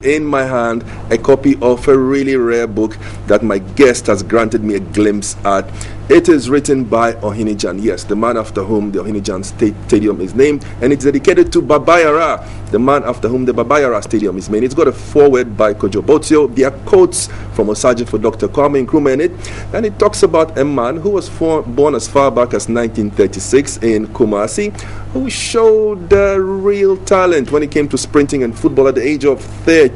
In my hand, a copy of a really rare book that my guest has granted me a glimpse at. It is written by Oyededjie, yes, the man after whom the Oyededjie Stadium is named, and it's dedicated to Baba Yara, the man after whom the Baba Yara Stadium is named. It's got a foreword by Kojo Botio. There are quotes from Osagyefo for Dr. Kwame Nkrumah in it, and it talks about a man who was born as far back as 1936 in Kumasi, who showed real talent when it came to sprinting and football at the age of 13.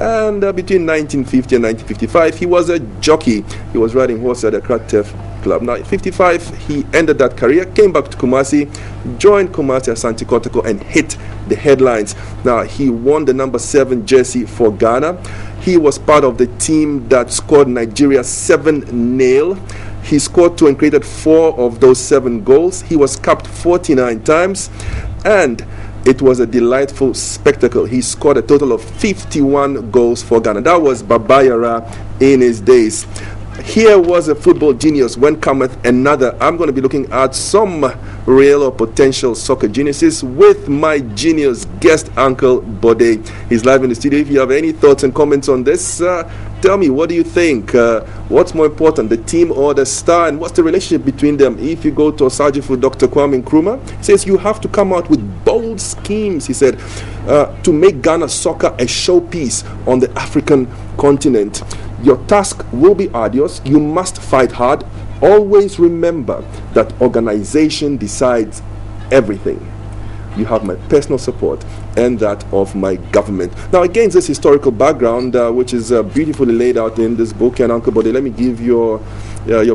And between 1950 and 1955, he was a jockey. He was riding horse at the Kratef Club. Now, at 55, he ended that career, came back to Kumasi, joined Kumasi Asante Kotoko, and hit the headlines. Now, he won the number 7 jersey for Ghana. He was part of the team that scored Nigeria 7-0. He scored 2 and created 4 of those 7 goals. He was capped 49 times, and it was a delightful spectacle. He scored a total of 51 goals for Ghana. That was Baba Yara in his days. Here was a football genius. When cometh another, I'm going to be looking at some real or potential soccer geniuses with my genius guest, Uncle Bode. He's live in the studio. If you have any thoughts and comments on this, tell me, what do you think? What's more important, the team or the star? And what's the relationship between them? If you go to Osagyefo for Dr. Kwame Nkrumah, he says you have to come out with bold schemes, he said, to make Ghana soccer a showpiece on the African continent. Your task will be arduous. You must fight hard. Always remember that organization decides everything. You have my personal support and that of my government. Now, against this historical background, which is beautifully laid out in this book, and Uncle Bode, let me give your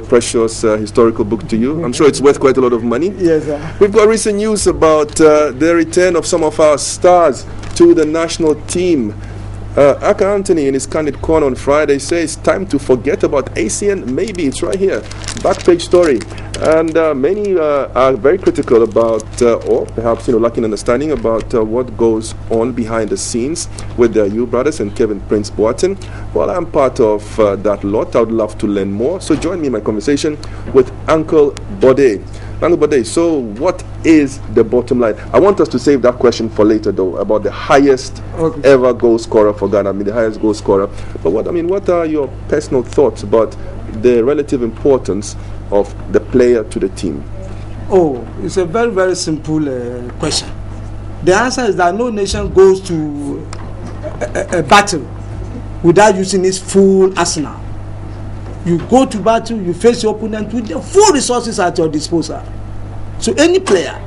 precious historical book to you. I'm sure it's worth quite a lot of money. Yes, sir. We've got recent news about the return of some of our stars to the national team. Aka Anthony, in his candid corner on Friday, says time to forget about ASEAN. Maybe it's right here, back page story. And many are very critical about, or perhaps lacking understanding about what goes on behind the scenes with the U brothers and Kevin Prince Boateng. Well, I'm part of that lot. I would love to learn more. So join me in my conversation with Uncle Bode. Uncle Bode, so what is the bottom line? I want us to save that question for later, though, about the highest ever goal scorer for Ghana. I mean, the highest goal scorer. But what are your personal thoughts about the relative importance of the player to the team? Oh, it's a very, very simple question. The answer is that no nation goes to a battle without using its full arsenal. You go to battle, you face your opponent with the full resources at your disposal. So any player,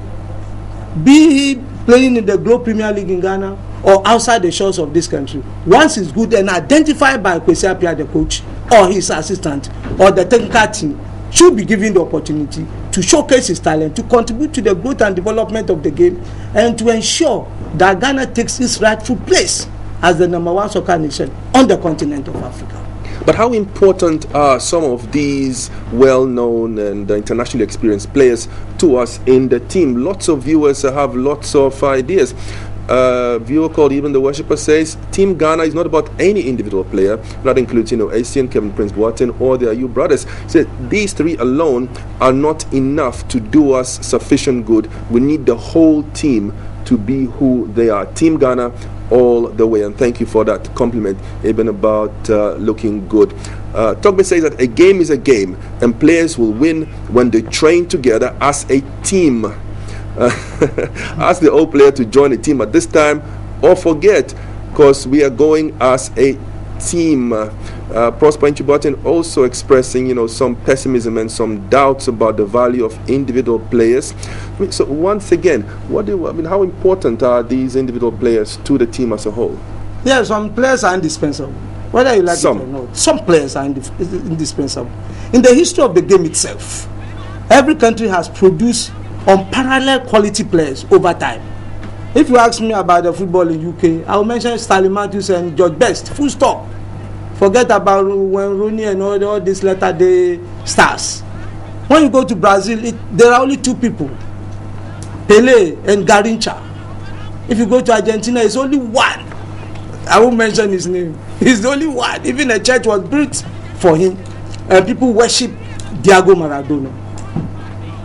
be he playing in the Globe Premier League in Ghana or outside the shores of this country, once he's good and identified by Kwesi Appiah, the coach, or his assistant, or the technical team, should be given the opportunity to showcase his talent, to contribute to the growth and development of the game, and to ensure that Ghana takes its rightful place as the #1 soccer nation on the continent of Africa. But how important are some of these well-known and internationally experienced players to us in the team? Lots of viewers have lots of ideas. Viewer called Even the Worshipper says Team Ghana is not about any individual player. That includes ASEAN, Kevin Prince Boateng, or their U brothers. Said these 3 alone are not enough to do us sufficient good. We need the whole team to be who they are. Team Ghana all the way, and thank you for that compliment, even about looking good. Togbe says that a game is a game, and players will win when they train together as a team. Ask the old player to join a team at this time, or forget, because we are going as a team. Prosper Nchibotin also expressing some pessimism and some doubts about the value of individual players. So once again, how important are these individual players to the team as a whole? Yeah, some players are indispensable, whether you like it or not. Some players are indispensable. In the history of the game itself, every country has produced unparalleled quality players over time. If you ask me about the football in UK, I will mention Stanley Matthews and George Best, full stop. Forget about when Rooney and all these latter-day stars. When you go to Brazil, there are only 2 people, Pelé and Garrincha. If you go to Argentina, it's only 1. I won't mention his name. He's the only one. Even a church was built for him, and people worship Diego Maradona.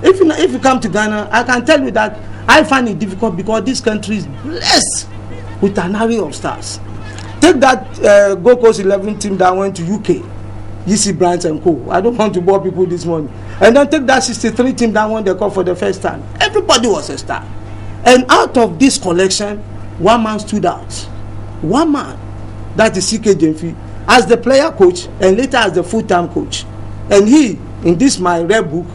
If you come to Ghana, I can tell you that I find it difficult because this country is blessed with an array of stars. Take that Gold Coast 11 team that went to UK, UC Bryant and Co. I don't want to bore people this morning. And then take that 63 team that won the cup for the first time. Everybody was a star. And out of this collection, one man stood out. One man, that is CK Jemfi, as the player coach and later as the full-time coach. And he, in this my rare book,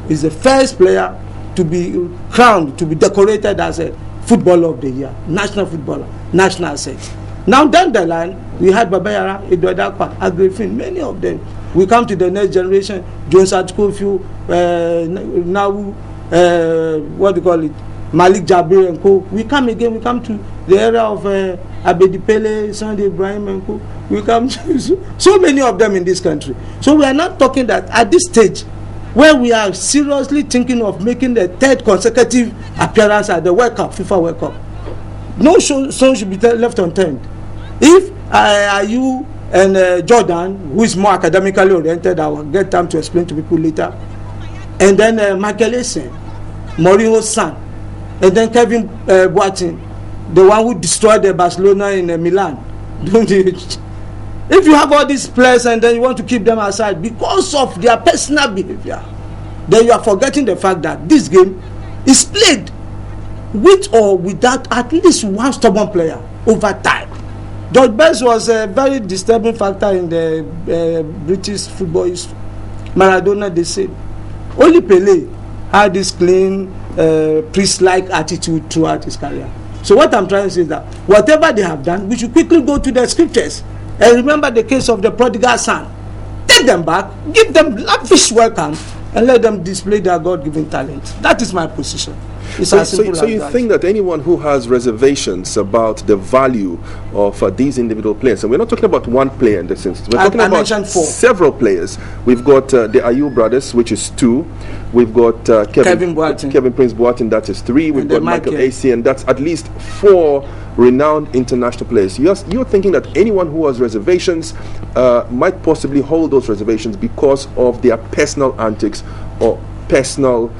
is the first player to be crowned, to be decorated as a footballer of the year, national footballer, national set. Now down the line, we had Babayara, Edwadakwa, Agrifin, many of them. We come to the next generation, Jones Atkofiu, now, what do you call it, Malik Jabir and Co. We come again, we come to the era of Abedi Pele, Sunday Ibrahim and Co. We come to so many of them in this country. So we are not talking that at this stage, where we are seriously thinking of making the third consecutive appearance at the World Cup, FIFA World Cup. No stone should be left unturned. If you and Jordan, who is more academically oriented, I will get time to explain to people later, and then Michael Essien, Mourinho's son, and then Kevin Boateng, the one who destroyed Barcelona in Milan. If you have all these players and then you want to keep them aside because of their personal behavior, then you are forgetting the fact that this game is played with or without at least one stubborn player over time. George Best was a very disturbing factor in the British football history. Maradona, the same. Only Pele had this clean, priest-like attitude throughout his career. So what I'm trying to say is that whatever they have done, we should quickly go to the scriptures and remember the case of the prodigal son. Take them back, give them lavish welcome, and let them display their God-given talent. That is my position. So you think that anyone who has reservations about the value of these individual players, and we're not talking about one player in this instance, we're talking about several players. We've got the Ayew brothers, which is 2. We've got Kevin Prince Boateng, that is 3. We've got Michael Essien, and that's at least 4 renowned international players. You're thinking that anyone who has reservations might possibly hold those reservations because of their personal antics or personal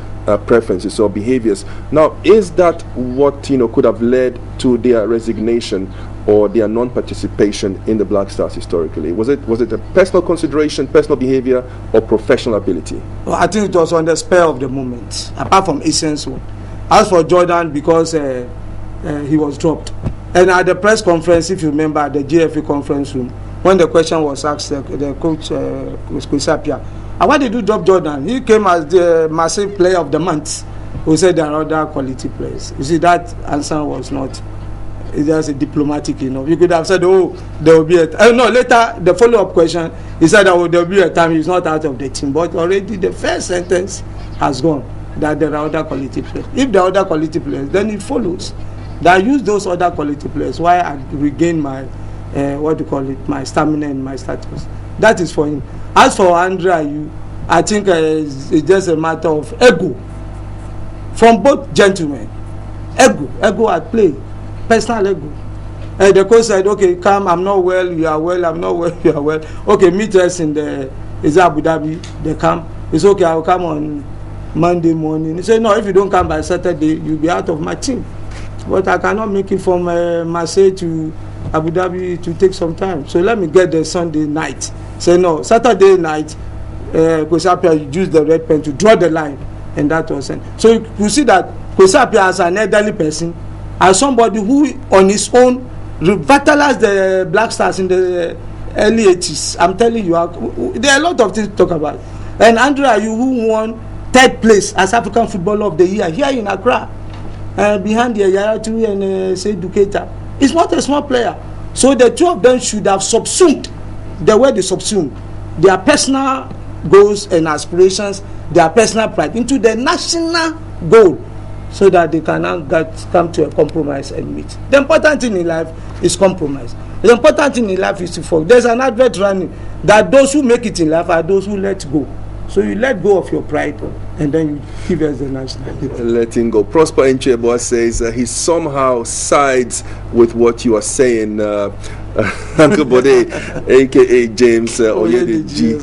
preferences or behaviors. Now, is that what could have led to their resignation or their non-participation in the Black Stars historically? Was it a personal consideration, personal behavior, or professional ability? Well, I think it was on the spur of the moment, apart from Essence. As for Jordan, because he was dropped. And at the press conference, if you remember, the GFA conference room, when the question was asked, the coach, Kwesapia, why did you drop Jordan? He came as the massive player of the month. Who said there are other quality players. You see, that answer was not, it's just a diplomatic, You could have said, oh, there will be a no, later, the follow-up question, he said, oh, there will be a time he's not out of the team. But already the first sentence has gone, that there are other quality players. If there are other quality players, then it follows that I use those other quality players while I regain my, my stamina and my status. That is for him. As for Andre Ayew, I think it's just a matter of ego from both gentlemen. Ego at play, personal ego. And the coach said, okay, come, I'm not well, you are well, I'm not well, you are well. Okay, meet us in the Abu Dhabi, they come. It's okay, I'll come on Monday morning. He said, no, if you don't come by Saturday, you'll be out of my team. But I cannot make it from Marseille to Abu Dhabi to take some time. So let me get there Sunday night. Say no, Saturday night, Kwesapia used the red pen to draw the line, and that was it. So you see that Kwesapia as an elderly person, as somebody who on his own revitalized the Black Stars in the early 80s. I'm telling you, there are a lot of things to talk about. And Andre Ayew, who won 3rd place as African Footballer of the Year here in Accra, behind the Yaratu and Seydou Keita, is not a small player. So the two of them should have subsumed the way they subsume their personal goals and aspirations, their personal pride into the national goal, so that they can now come to a compromise and meet. The important thing in life is compromise. The important thing in life is to forgive. There's an advert running that those who make it in life are those who let go. So you let go of your pride and then you give us the national. Letting go. Prosper Nchebo says he somehow sides with what you are saying, Uncle Bode, aka James Oyededjie.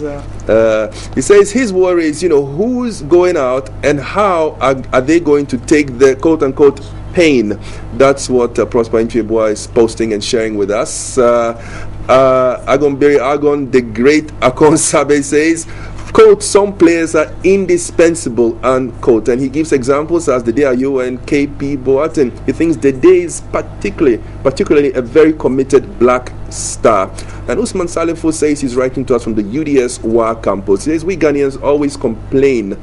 He says his worry is, who's going out and how are they going to take the quote-unquote campaign. That's what Prosper Nchibwa is posting and sharing with us. Agonberry Agon, the great Akon Sabe says, quote, some players are indispensable, unquote. And he gives examples as the Ayew and KP Boateng. He thinks the day is particularly a very committed black star. And Usman Salifu says he's writing to us from the UDS WA campus. He says, we Ghanaians always complain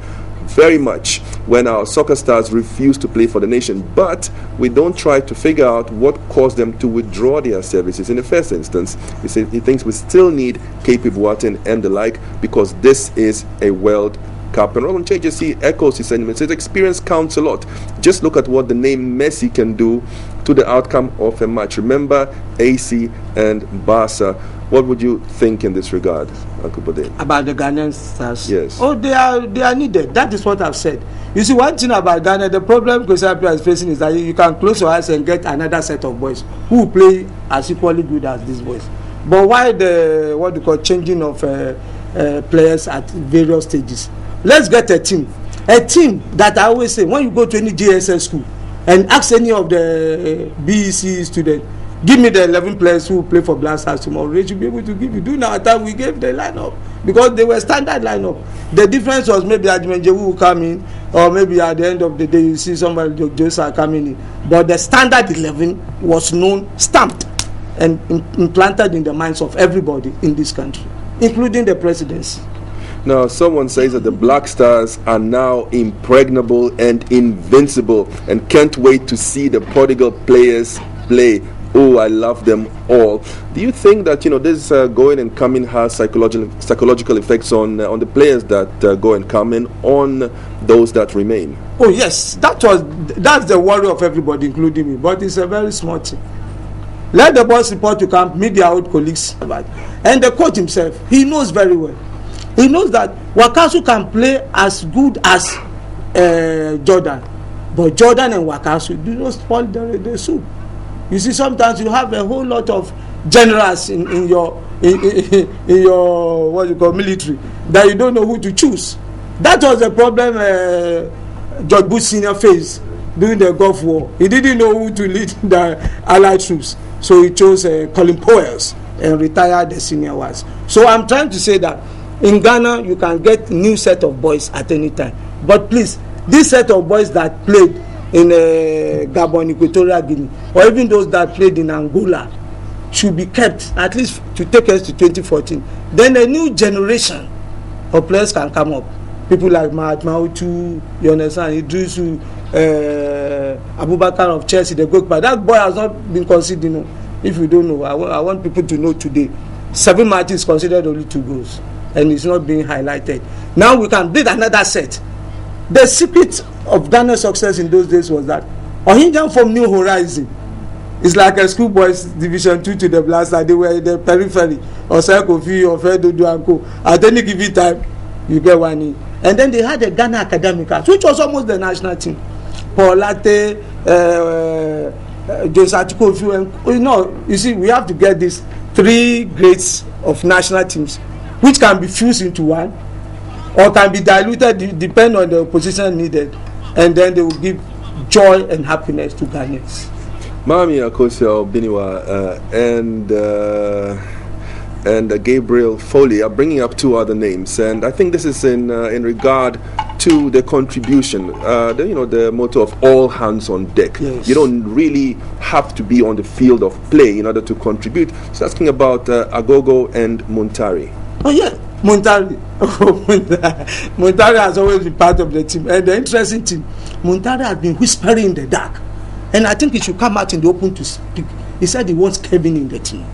very much when our soccer stars refuse to play for the nation, but we don't try to figure out what caused them to withdraw their services in the first instance. He says he thinks we still need KP Boateng and the like because this is a World Cup. And Ronald JJC echoes his sentiments. His experience counts a lot. Just look at what the name Messi can do to the outcome of a match. Remember AC and Barca. What would you think in this regard, Uncle Bode? About the Ghanaian stars? Yes. Oh, they are needed. That is what I've said. You see, one thing about Ghana, the problem Kosapia is facing is that you can close your eyes and get another set of boys who play as equally good as these boys. But why the what you call changing of players at various stages? Let's get a team that I always say, when you go to any JSS school and ask any of the BEC students, give me the 11 players who play for Black Stars tomorrow, they should be able to give you. Do now time we gave the lineup because they were standard lineup. The difference was maybe Adjimenjewu will come in, or maybe at the end of the day you see somebody Josa coming in. But the standard 11 was known, stamped, and implanted in the minds of everybody in this country, including the presidency. Now, someone says that the Black Stars are now impregnable and invincible and can't wait to see the prodigal players play. Oh, I love them all. Do you think that this going and coming has psychological effects on the players that go and come and on those that remain? Oh yes, that's the worry of everybody, including me. But it's a very small thing. Let the boys report to camp, meet their old colleagues, and the coach himself. He knows very well. He knows that Wakasu can play as good as Jordan, but Jordan and Wakasu do not spoil the soup. You see, sometimes you have a whole lot of generals in your what you call military that you don't know who to choose. That was the problem George Bush Senior faced during the Gulf War. He didn't know who to lead the Allied troops, so he chose Colin Powell and retired the senior ones. So I'm trying to say that in Ghana you can get new set of boys at any time, but please, this set of boys that played in Gabon, Equatorial Guinea, or even those that played in Angola should be kept at least to take us to 2014. Then a new generation of players can come up. People like Mahatma Utu, you understand, Idrisu, Abubakar of Chelsea, the goalkeeper. That boy has not been considered. If you don't know, I want people to know today. 7 matches considered only 2 goals, and it's not being highlighted. Now we can build another set. The secret of Ghana's success in those days was that Ohinjan from New Horizon is like a schoolboys Division 2 to the Blaster. They were in the periphery of Kofi or Fedodo and Co. At any given time, you get one in. And then they had the Ghana Academicals, which was almost the national team. Paul Latte, Joseph Kofi, you see, we have to get these 3 grades of national teams, which can be fused into one, or can be diluted, depending on the position needed, and then they will give joy and happiness to Ghanaians. Mami Akosua Biniwa and Gabriel Foley are bringing up 2 other names, and I think this is in regard to the contribution, the motto of all hands on deck. Yes. You don't really have to be on the field of play in order to contribute. So asking about Agogo and Muntari. Oh yeah, Muntari. Muntari has always been part of the team, and the interesting thing, Muntari has been whispering in the dark, and I think he should come out in the open to speak. He said he wants Kevin in the team.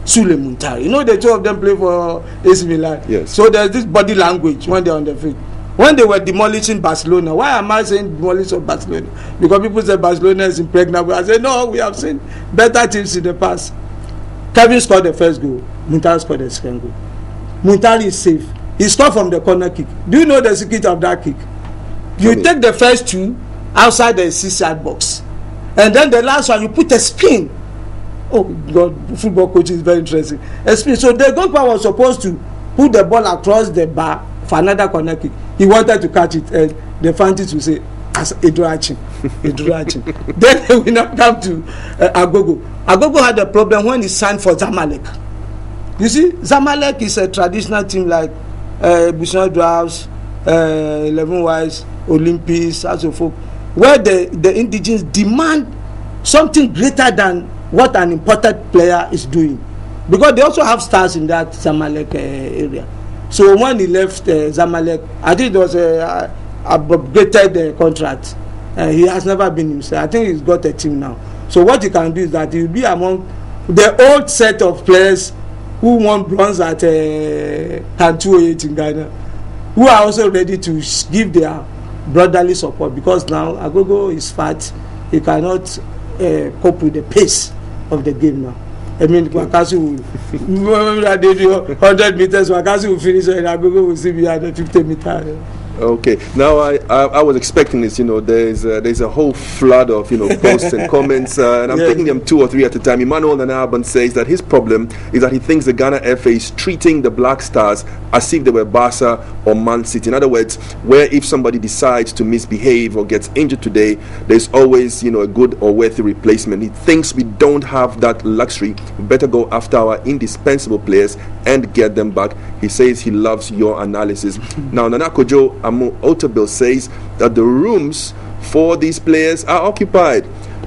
Sule Muntari. The 2 of them play for AC Milan. Yes. So there's this body language when they're on the field. When they were demolishing Barcelona, why am I saying demolish of Barcelona? Because people say Barcelona is impregnable. I say no, we have seen better teams in the past. Kevin scored the first goal. Muntari scored the second goal. Muntari is safe. He scored from the corner kick. Do you know the secret of that kick? You take the first 2 outside the 6-yard box, and then the last one you put a spin. Oh God, football coach is very interesting. A spin. So the goalkeeper was supposed to put the ball across the bar for another corner kick. He wanted to catch it, and the Fantis will say, as Oyededjie. Then we now come to Agogo. Agogo had a problem when he signed for Zamalek. You see, Zamalek is a traditional team like Bushra Drafts, 11 Wise, Olympics, as a folk, where the indigenous demand something greater than what an imported player is doing, because they also have stars in that Zamalek area. So when he left Zamalek, I think it was a upgraded contract. He has never been himself. I think he's got a team now. So what he can do is that he'll be among the old set of players who won bronze at Oyededjie in Ghana, who are also ready to give their brotherly support, because now Agogo is fat. He cannot cope with the pace of the game now. I mean, Wakasi will 100 meters, Wakasi will finish and Agogo will still be at the 50 meters. Okay, now I was expecting this. There's a whole flood of posts and comments, and I'm taking them 2 or 3 at a time. Emmanuel Nanaban says that his problem is that he thinks the Ghana FA is treating the Black Stars as if they were Barca or Man City. In other words, where if somebody decides to misbehave or gets injured today, there's always a good or worthy replacement. He thinks we don't have that luxury. We better go after our indispensable players and get them back. He says he loves your analysis. Now, Nana Kojo Otabil says that the rooms for these players are occupied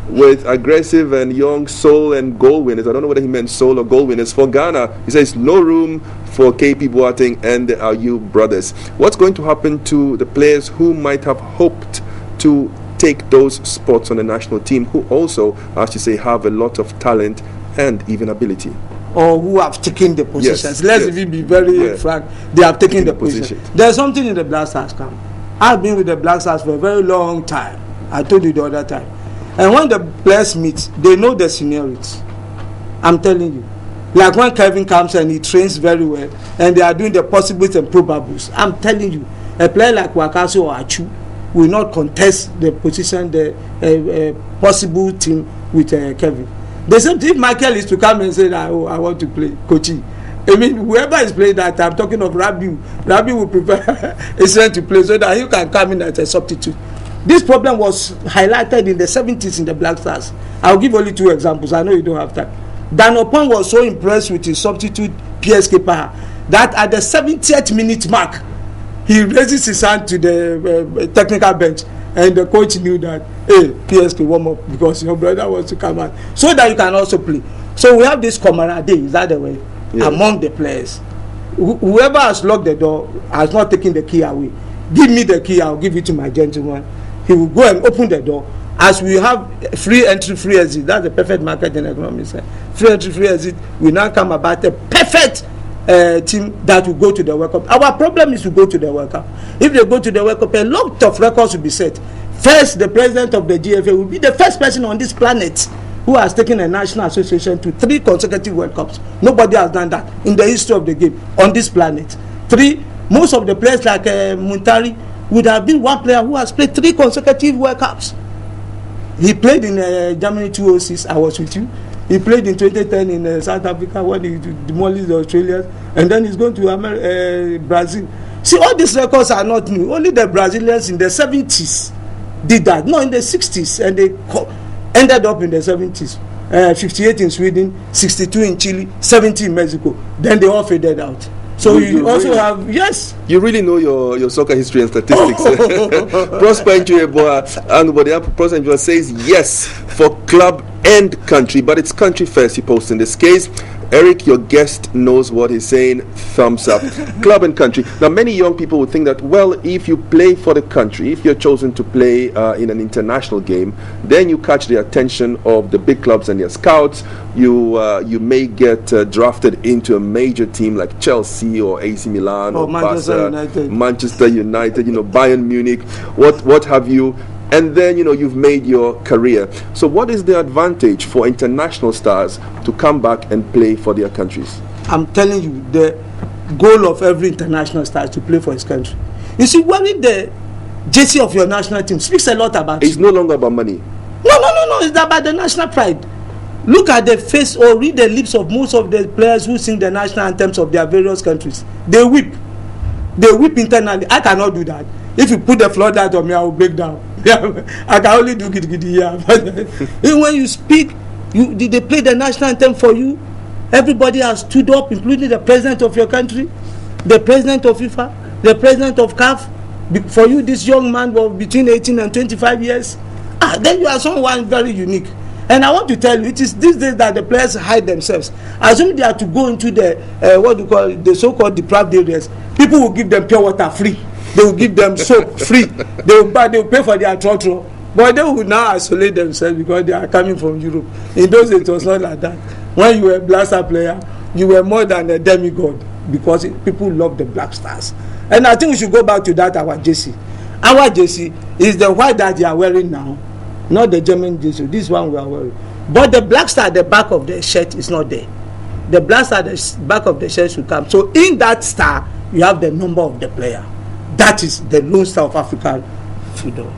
with aggressive and young soul and goal winners. I don't know whether he meant soul or goal winners for Ghana. He says no room for KP Boateng and the Ayew brothers. What's going to happen to the players who might have hoped to take those spots on the national team, who also, as you say, have a lot of talent and even ability? Or who have taken the positions. Let's even be very frank. They have taken the position. There's something in the Black Stars camp. I've been with the Black Stars for a very long time. I told you the other time. And when the players meet, they know the seniority. I'm telling you. Like when Kevin comes and he trains very well, and they are doing the possibles and probables. I'm telling you, a player like Wakasi or Achu will not contest the position, the possible team with Kevin. The same if Michael is to come and say that, oh, I want to play coaching. I mean, whoever is playing that, I'm talking of Rabiu will prefer Israel to play so that he can come in as a substitute. This problem was highlighted in the 70s in the Black Stars. I'll give only 2 examples. I know you don't have time. Dan Opon was so impressed with his substitute PSK Paha that at the 70th minute mark, he raises his hand to the technical bench. And the coach knew that, hey, PSK warm up because your brother wants to come out, so that you can also play. So we have this camaraderie, is that the way, among the players. Whoever has locked the door has not taken the key away. Give me the key, I'll give it to my gentleman. He will go and open the door. As we have free entry, free exit, that's the perfect market in economics. Free entry, free exit, we now come about a perfect team that will go to the World Cup. Our problem is to go to the World Cup. If they go to the World Cup, a lot of records will be set. First, the president of the GFA will be the first person on this planet who has taken a national association to 3 consecutive World Cups. Nobody has done that in the history of the game on this planet. 3, most of the players like Muntari would have been one player who has played 3 consecutive World Cups. He played in Germany 2006. I was with you. He played in 2010 in South Africa when he demolished the Australians, and then he's going to Brazil. See, all these records are not new. Only the Brazilians in the 70s did that. No, in the 60s, and they ended up in the 70s. 58 in Sweden, 62 in Chile, 70 in Mexico. Then they all faded out. So you also really have, yes. You really know your soccer history and statistics. Prosper Njua says yes for club and country, but it's country first, he posts in this case. Eric, your guest knows what he's saying. Thumbs up. Club and country. Now, many young people would think that, well, if you play for the country, if you're chosen to play in an international game, then you catch the attention of the big clubs and their scouts. You may get drafted into a major team like Chelsea or AC Milan or Manchester United, Bayern Munich, what have you. And then, you've made your career. So what is the advantage for international stars to come back and play for their countries? I'm telling you, the goal of every international star is to play for his country. You see, wearing the jersey of your national team speaks a lot about it. It's no longer about money. No. It's about the national pride. Look at the face or read the lips of most of the players who sing the national anthems of their various countries. They weep. They weep internally. I cannot do that. If you put the flood out on me, I will break down. I can only do gidi here. But even when you speak, they play the national anthem for you. Everybody has stood up, including the president of your country, the president of FIFA, the president of CAF. For you, this young man was between 18 and 25 years. Then you are someone very unique. And I want to tell you, it is these days that the players hide themselves. Assuming they are to go into the what you call the so-called deprived areas, people will give them pure water free. They will give them soap free. They will pay for their trotro. But they will now isolate themselves because they are coming from Europe. In those days, it was not like that. When you were a Blaster player, you were more than a demigod because people love the Black Stars. And I think we should go back to that, our jersey. Our jersey is the white that they are wearing now, not the German jersey. This one we are wearing. But the Black Star at the back of the shirt is not there. The Black Star at the back of the shirt should come. So in that star, you have the number of the player. That is the Lone Star of African football.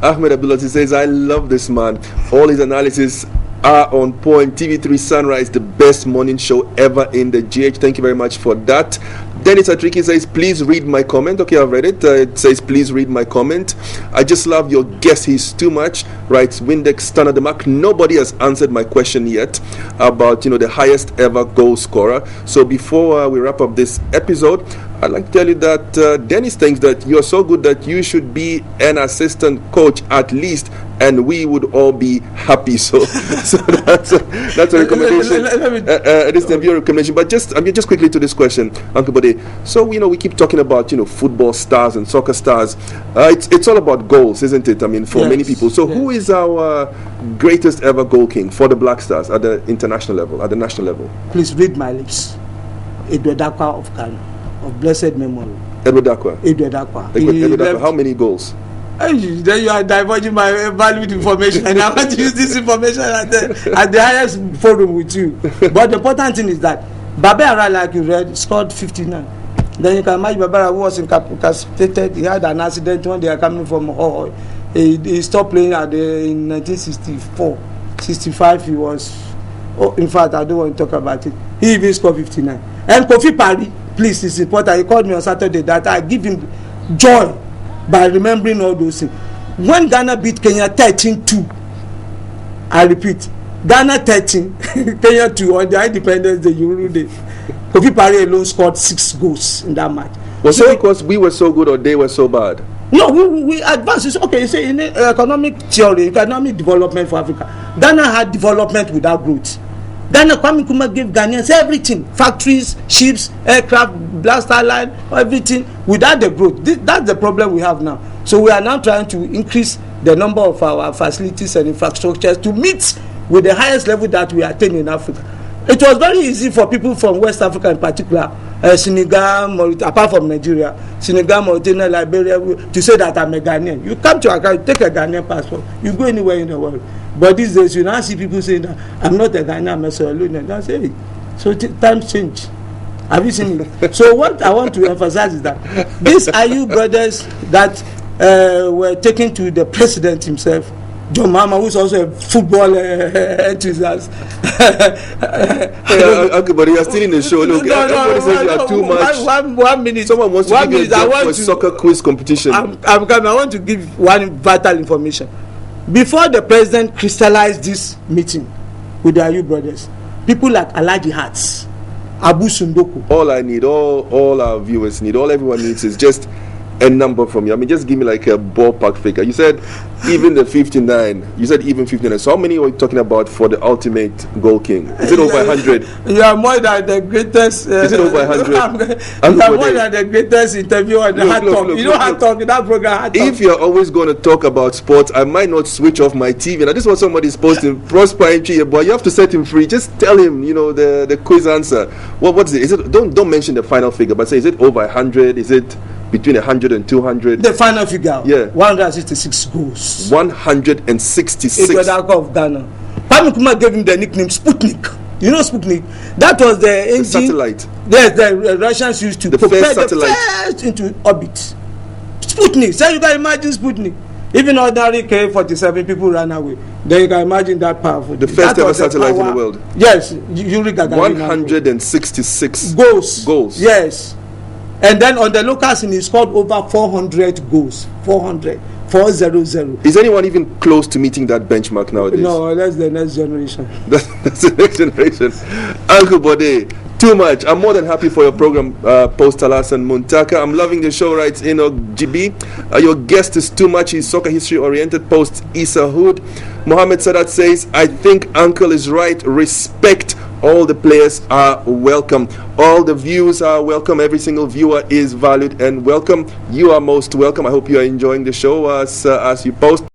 Ahmed Abdulati says, I love this man. All his analysis are on point. TV3 Sunrise, the best morning show ever in the GH. Thank you very much for that. Dennis Atriki says, please read my comment. Okay, I've read it. It says, please read my comment. I just love your guess. He's too much. Writes Windex Standard the Mark. Nobody has answered my question yet about, the highest ever goal scorer. So before we wrap up this episode, I'd like to tell you that Dennis thinks that you're so good that you should be an assistant coach at least, and we would all be happy. So that's a recommendation. This is a recommendation. But just quickly to this question, Uncle Bode. So we keep talking about football stars and soccer stars. It's all about goals, isn't it? I mean, for many people. So who is our greatest ever goal king for the Black Stars at the international level, at the national level? Please read my lips. Oyededjie of Ghana. Of blessed memory. Oyededjie. How many goals? Then you are diverging my valued information, and I want to use this information at the highest forum with you. But the important thing is that Babera, like you read, scored 59. Then you can imagine Babera, who was incapacitated. He had an accident when they are coming from Hohoy. He stopped playing in 1964. 65 he was. In fact, I don't want to talk about it. He even scored 59. And Kofi Pari, please, it's important. He called me on Saturday that I give him joy by remembering all those things. When Ghana beat Kenya 13-2, I repeat, Ghana 13, Kenya 2 on the Independence Day, Euro Day. Kofi Pari alone scored 6 goals in that match. Was it because we were so good or they were so bad? No, we advanced. It's okay. You say in economic theory, economic development for Africa, Ghana had development without growth. Ghana, Kwame Nkrumah gave Ghanaians everything: factories, ships, aircraft, Blaster line, everything. Without the growth, that's the problem we have now. So we are now trying to increase the number of our facilities and infrastructures to meet with the highest level that we attain in Africa. It was very easy for people from West Africa in particular, Senegal, Mauritania, apart from Nigeria, Senegal, Mauritania, Liberia, to say that I'm a Ghanaian. You come to Accra, you take a Ghanaian passport, you go anywhere in the world. But these days, you now see people saying that I'm not a Ghanaian, I'm a Sierra Leonean. That's it. So times change. Have you seen it? So what I want to emphasize is that these Ayew brothers that were taken to the president himself, John Mahama, who's also a football enthusiast. Okay, but you are still in the show. Look, everybody says you are too much. One minute. Someone wants to give you a soccer quiz competition. I'm coming. I want to give one vital information. Before the president crystallized this meeting with the Ayew brothers, people like Alhaji Hats, Abu Sundoku. All I need, all our viewers need, all everyone needs is just a number from you. I mean, just give me like a ballpark figure. You said even the 59. You said even 59. So how many are you talking about for the ultimate goal king? Is it over 100? You are more than the greatest. Is it over 100? You are more than the greatest interviewer in the Hard Talk. You know Hard Talk in that program. Hard Talk. If you're always going to talk about sports, I might not switch off my TV. Now this is what somebody's posting. Prosper Entry, but you have to set him free. Just tell him, the quiz answer. What's it? Is it? Don't mention the final figure, but say, is it over 100? Is it between 100 and 200? The final figure, yeah, 166 goals. 166. Oyededjie of Ghana. Kwame Nkrumah gave him the nickname Sputnik. You know Sputnik? That was the engine. Satellite. Yes, the Russians used to propel the first into orbit. Sputnik. So you can imagine Sputnik. Even ordinary K-47 people ran away. Then you can imagine that powerful. The first ever satellite in the world. Yes, Yuri Gagarin. 166 goals. Yes. And then on the local scene, he scored over 400 goals. 400. 400. Is anyone even close to meeting that benchmark nowadays? No, that's the next generation. That's the next generation. Uncle Bode, too much. I'm more than happy for your program, Post Alasan Muntaka. I'm loving the show, writes GB. Your guest is too much. He's soccer history oriented. Post Issa Hood. Mohammed Sadat says, I think Uncle is right. Respect. All the players are welcome. All the views are welcome. Every single viewer is valued and welcome. You are most welcome. I hope you are enjoying the show as you post.